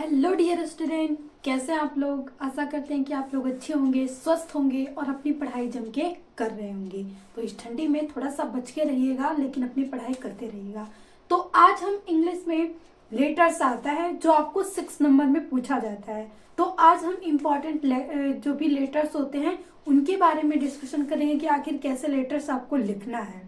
Hello dear student, कैसे हैं आप लोग। आशा करते हैं कि आप लोग अच्छे होंगे, स्वस्थ होंगे और अपनी पढ़ाई जम के कर रहे होंगे। तो इस ठंडी में थोड़ा सा बच के रहिएगा, लेकिन अपनी पढ़ाई करते रहिएगा। तो आज हम इंग्लिश में लेटर्स आता है जो आपको 6 नंबर में पूछा जाता है। तो आज हम इम्पॉर्टेंट जो भी लेटर्स होते हैं उनके बारे में डिस्कशन करेंगे कि आखिर कैसे लेटर्स आपको लिखना है।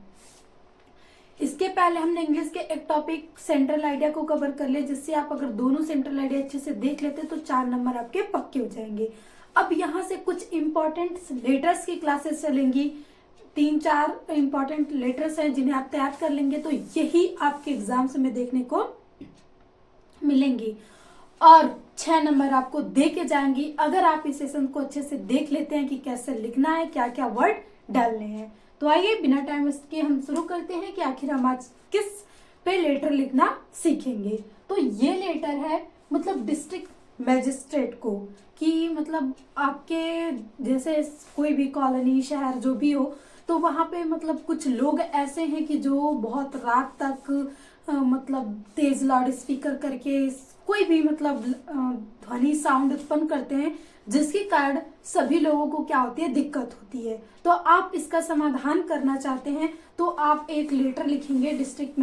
इसके पहले हमने इंग्लिश के एक टॉपिक सेंट्रल आइडिया को कवर कर लिया, जिससे आप अगर दोनों सेंट्रल आइडिया अच्छे से देख लेते तो 4 नंबर आपके पक्के हो जाएंगे। अब यहाँ से कुछ इंपॉर्टेंट लेटर्स की क्लासेस चलेंगी। 3-4 इंपॉर्टेंट लेटर्स हैं जिन्हें आप तैयार कर लेंगे तो यही आपके एग्जाम्स में देखने को मिलेंगी और 6 नंबर आपको दे के जाएंगी अगर आप इस सेशन को अच्छे से देख लेते हैं कि कैसे लिखना है, क्या क्या वर्ड डालने हैं। तो आइए बिना टाइम वेस्ट किए हम शुरू करते हैं कि आखिर हम आज किस पे लेटर लिखना सीखेंगे। तो ये लेटर है मतलब डिस्ट्रिक्ट मैजिस्ट्रेट को, कि मतलब आपके जैसे कोई भी कॉलोनी शहर जो भी हो तो वहां पे मतलब कुछ लोग ऐसे हैं कि जो बहुत रात तक मतलब तेज लाउड स्पीकर करके कोई भी मतलब ध्वनि साउंड उत्पन्न करते हैं, जिसके कारण सभी लोगों को क्या होती है, दिक्कत होती है। तो आप इसका समाधान करना चाहते हैं तो आप एक लेटर लिखेंगे डिस्ट्रिक्ट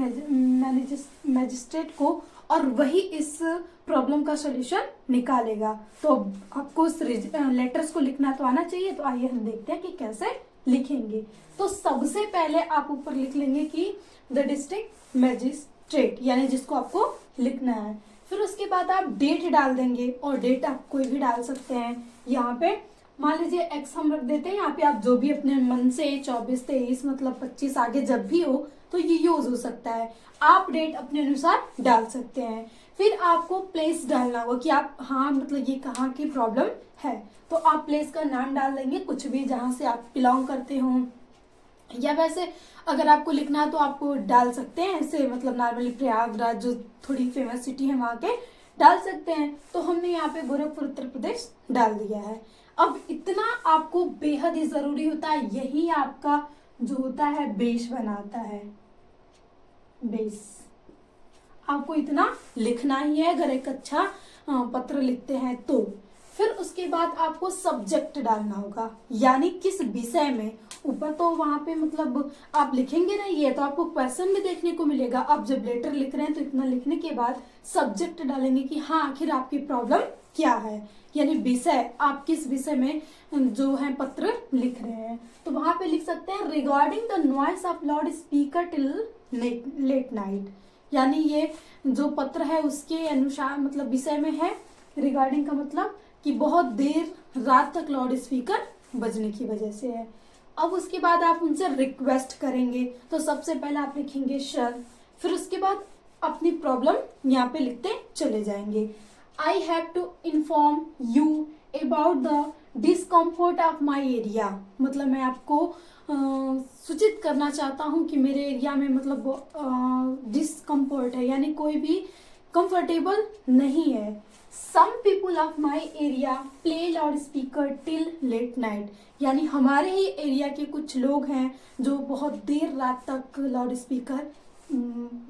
मैजिस्ट्रेट को और वही इस प्रॉब्लम का सॉल्यूशन निकालेगा। तो आपको उस लेटर्स को लिखना तो आना चाहिए। तो आइए हम देखते हैं कि कैसे लिखेंगे। तो सबसे पहले आप ऊपर लिख लेंगे कि द डिस्ट्रिक्ट मैजिस्ट्रेट, यानी जिसको आपको लिखना है। फिर उसके बाद आप डेट डाल देंगे और डेट आप कोई भी डाल सकते हैं। यहाँ पे मान लीजिए x हम रख देते हैं, यहाँ पे आप जो भी अपने मन से 24, 23 मतलब 25 आगे जब भी हो तो ये यूज हो सकता है। आप डेट अपने अनुसार डाल सकते हैं। फिर आपको प्लेस डालना होगा कि आप हाँ मतलब ये कहाँ की प्रॉब्लम है, तो आप प्लेस का नाम डाल देंगे, कुछ भी जहाँ से आप बिलोंग करते हो, या वैसे अगर आपको लिखना है तो आपको डाल सकते हैं ऐसे मतलब नॉर्मली प्रयागराज जो थोड़ी फेमस सिटी है वहां के डाल सकते हैं। तो हमने यहाँ पे गोरखपुर उत्तर प्रदेश डाल दिया है। अब इतना आपको बेहद ही जरूरी होता है, यही आपका जो होता है बेस बनाता है। बेस आपको इतना लिखना ही है अगर एक अच्छा पत्र लिखते हैं तो। फिर उसके बाद आपको सब्जेक्ट डालना होगा, यानी किस विषय में। ऊपर तो वहां पे मतलब आप लिखेंगे ना, ये तो आपको क्वेश्चन में देखने को मिलेगा। आप जब लेटर लिख रहे हैं तो इतना लिखने के बाद सब्जेक्ट डालेंगे कि हाँ आखिर आपकी प्रॉब्लम क्या है, यानी विषय, आप किस विषय में जो है पत्र लिख रहे हैं। तो वहां पे लिख सकते हैं regarding the noise of loud speaker till late night, यानी ये जो पत्र है उसके अनुसार मतलब विषय में है। रिगार्डिंग का मतलब कि बहुत देर रात तक लाउड स्पीकर बजने की वजह से है। अब उसके बाद आप उनसे रिक्वेस्ट करेंगे, तो सबसे पहले आप लिखेंगे सर, फिर उसके बाद अपनी प्रॉब्लम यहाँ पे लिखते चले जाएंगे। I have to inform you about the discomfort of my area, मतलब मैं आपको सूचित करना चाहता हूँ कि मेरे एरिया में मतलब डिस्कम्फर्ट है, यानी कोई भी कंफर्टेबल नहीं है। Some people of my area play loudspeaker till late night, यानी हमारे ही एरिया के कुछ लोग हैं जो बहुत देर रात तक लाउड स्पीकर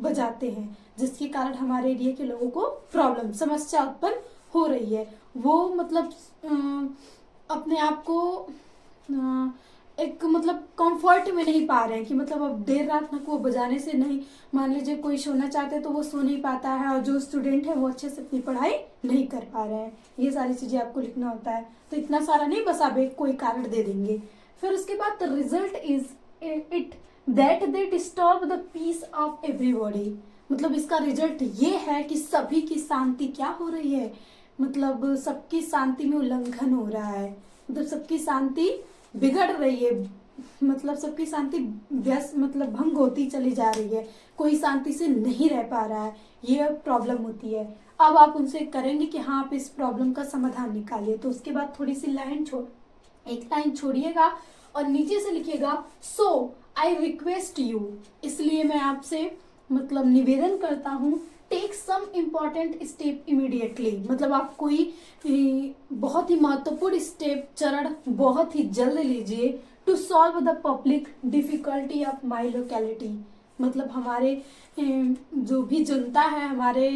बजाते हैं, जिसके कारण हमारे एरिया के लोगों को प्रॉब्लम समस्या उत्पन्न हो रही है। वो मतलब अपने आप को एक मतलब कंफर्ट में नहीं पा रहे हैं कि मतलब अब देर रात तक वो बजाने से नहीं, मान लीजिए कोई सोना चाहते हैं तो वो सो नहीं पाता है, और जो स्टूडेंट है वो अच्छे से अपनी पढ़ाई नहीं कर पा रहे हैं। ये सारी चीजें आपको लिखना होता है। तो इतना सारा नहीं, बस आप एक कोई कारण दे देंगे। फिर उसके बाद the result is it that they disturb the peace of everybody, मतलब इसका रिजल्ट ये है कि सभी की शांति क्या हो रही है, मतलब सबकी शांति में उल्लंघन हो रहा है, मतलब सबकी शांति बिगड़ रही है, मतलब सबकी शांति व्यस्त मतलब भंग होती चली जा रही है, कोई शांति से नहीं रह पा रहा है, ये प्रॉब्लम होती है। अब आप उनसे करेंगे कि हाँ आप इस प्रॉब्लम का समाधान निकालिए। तो उसके बाद थोड़ी सी एक लाइन छोड़िएगा और नीचे से लिखिएगा सो आई रिक्वेस्ट यू, इसलिए मैं आपसे मतलब निवेदन करता हूँ, take some important step immediately, मतलब आप कोई बहुत ही महत्वपूर्ण स्टेप चरण बहुत ही जल्द लीजिए to solve the public difficulty of my locality, मतलब हमारे जो भी जनता है हमारे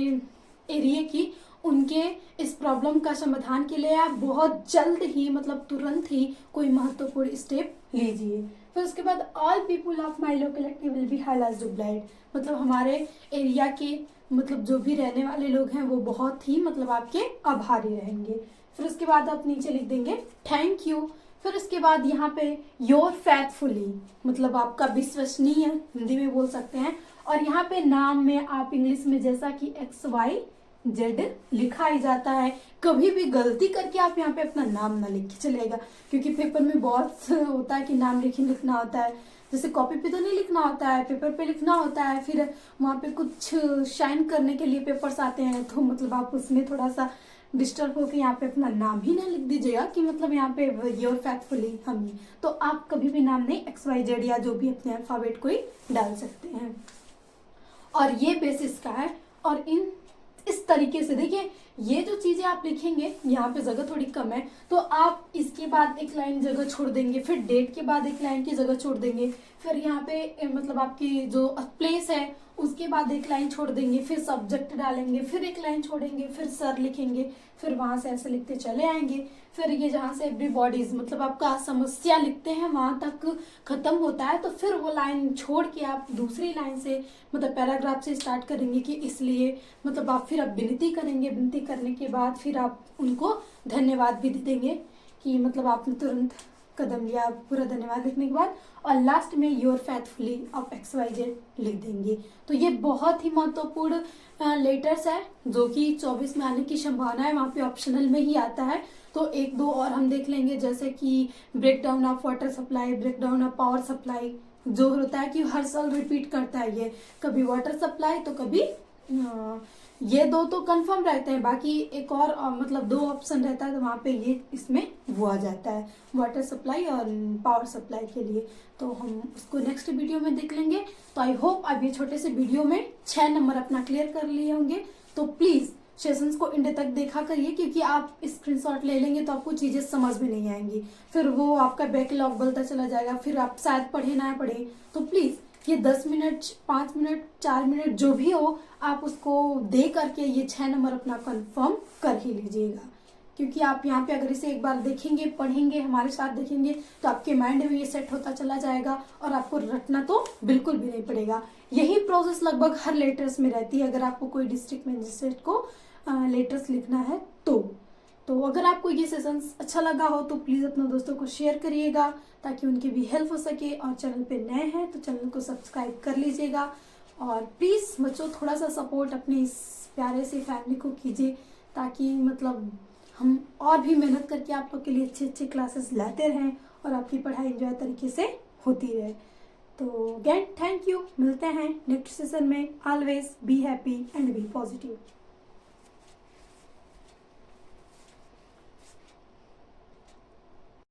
एरिया की उनके इस प्रॉब्लम का समाधान के लिए आप बहुत जल्द ही मतलब तुरंत ही कोई महत्वपूर्ण स्टेप लीजिए। फिर उसके बाद all people of my locality will be held as obliged, मतलब हमारे एरिया के मतलब जो भी रहने वाले लोग हैं वो बहुत ही मतलब आपके आभारी रहेंगे। फिर उसके बाद आप नीचे लिख देंगे थैंक यू। फिर उसके बाद यहाँ पे योर फैथफुली, मतलब आपका विश्वसनीय हिंदी में बोल सकते हैं। और यहाँ पे नाम में आप इंग्लिश में जैसा कि XYZ लिखा ही जाता है, कभी भी गलती करके आप यहाँ पे अपना नाम ना लिख के चलेगा, क्योंकि पेपर में बहुत होता है कि नाम लिखना होता है, जैसे कॉपी पे तो नहीं लिखना होता है, पेपर पे लिखना होता है। फिर वहाँ पे कुछ शाइन करने के लिए पेपर्स आते हैं, तो मतलब आप उसमें थोड़ा सा डिस्टर्ब होकर यहाँ पे अपना नाम ही ना लिख दीजिएगा कि मतलब यहाँ पे योर फैथफुली हम ही, तो आप कभी भी नाम नहीं XYZ या जो भी अपने अल्फाबेट को ही डाल सकते हैं। और ये बेसिस का है। और इस तरीके से देखिए, ये जो चीजें आप लिखेंगे, यहाँ पे जगह थोड़ी कम है तो आप इसके बाद एक लाइन जगह छोड़ देंगे, फिर डेट के बाद एक लाइन की जगह छोड़ देंगे, फिर यहाँ पे मतलब आपकी जो प्लेस है उसके बाद एक लाइन छोड़ देंगे, फिर सब्जेक्ट डालेंगे, फिर एक लाइन छोड़ेंगे, फिर सर लिखेंगे, फिर वहां से ऐसे लिखते चले आएंगे। फिर ये जहाँ से एवरीबॉडीज मतलब आपका समस्या लिखते हैं वहां तक खत्म होता है, तो फिर वो लाइन छोड़ के आप दूसरी लाइन से मतलब पैराग्राफ से स्टार्ट करेंगे कि इसलिए मतलब आप फिर अब विनती करेंगे, विनती करने के बाद फिर आप उनको धन्यवाद भी देंगे कि मतलब आपने तुरंत कदम लिया पूरा धन्यवाद लिखने के बाद, और लास्ट में योर फैथफुली ऑफ XYZ लिख देंगे। तो ये बहुत ही महत्वपूर्ण लेटर्स है जो कि 24 में आने की संभावना है, वहाँ पे ऑप्शनल में ही आता है। तो एक दो और हम देख लेंगे, जैसे कि break down of water supply, break down of power supply, जो होता है कि हर साल रिपीट करता है, ये कभी वाटर सप्लाई तो कभी ये दो तो कंफर्म रहते हैं, बाकी एक और मतलब दो ऑप्शन रहता है, तो वहाँ पे ये इसमें वो आ जाता है वाटर सप्लाई और पावर सप्लाई के लिए। तो हम उसको नेक्स्ट वीडियो में देख लेंगे। तो आई होप अब ये छोटे से वीडियो में 6 नंबर अपना क्लियर कर लिए होंगे। तो प्लीज सेशंस को एंड तक देखा करिए, क्योंकि आप स्क्रीनशॉट ले लेंगे तो आपको चीजें समझ में नहीं आएंगी, फिर वो आपका बैकलॉग बढ़ता चला जाएगा, फिर आप शायद पढ़े ना पढ़े। तो प्लीज ये 10 मिनट 5 मिनट 4 मिनट जो भी हो, आप उसको दे करके ये 6 नंबर अपना कंफर्म कर ही लीजिएगा, क्योंकि आप यहाँ पे अगर इसे एक बार देखेंगे, पढ़ेंगे, हमारे साथ देखेंगे, तो आपके माइंड में ये सेट होता चला जाएगा और आपको रटना तो बिल्कुल भी नहीं पड़ेगा। यही प्रोसेस लगभग हर लेटर्स में रहती है, अगर आपको कोई डिस्ट्रिक्ट मजिस्ट्रेट को लेटर्स लिखना है तो अगर आपको ये सेशन अच्छा लगा हो तो प्लीज़ अपने दोस्तों को शेयर करिएगा ताकि उनकी भी हेल्प हो सके। और चैनल पे नए हैं तो चैनल को सब्सक्राइब कर लीजिएगा। और प्लीज़ बच्चों थोड़ा सा सपोर्ट अपने इस प्यारे से फैमिली को कीजिए, ताकि मतलब हम और भी मेहनत करके आप लोग के लिए अच्छे अच्छे क्लासेस लाते रहें और आपकी पढ़ाई एंजॉय तरीके से होती रहे। तो अगेन थैंक यू, मिलते हैं नेक्स्ट सेशन में। Always be happy and be positive.